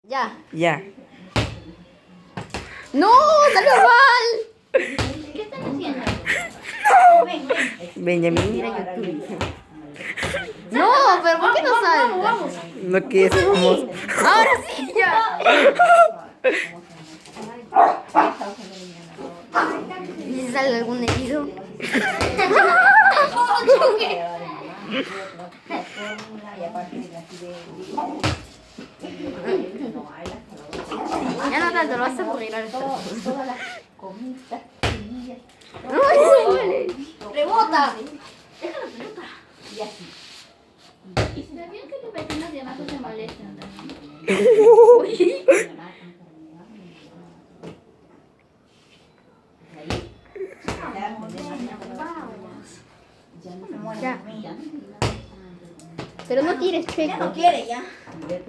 Ya. Ya. ¡No! ¡Salió mal! ¿Qué están haciendo? Ven, ven. Benjamín. Mira YouTube. No, pero ¿por qué no sale? Vamos. No que es famoso. Ahora sí, ya. ¿Y si sale algún herido? Ya no tanto, lo vas a aburrir al Todas las comidas, semillas. ¡Rebota! Déjala pelota. Y así. Y si también que tus vecinos de abajo se molestan también.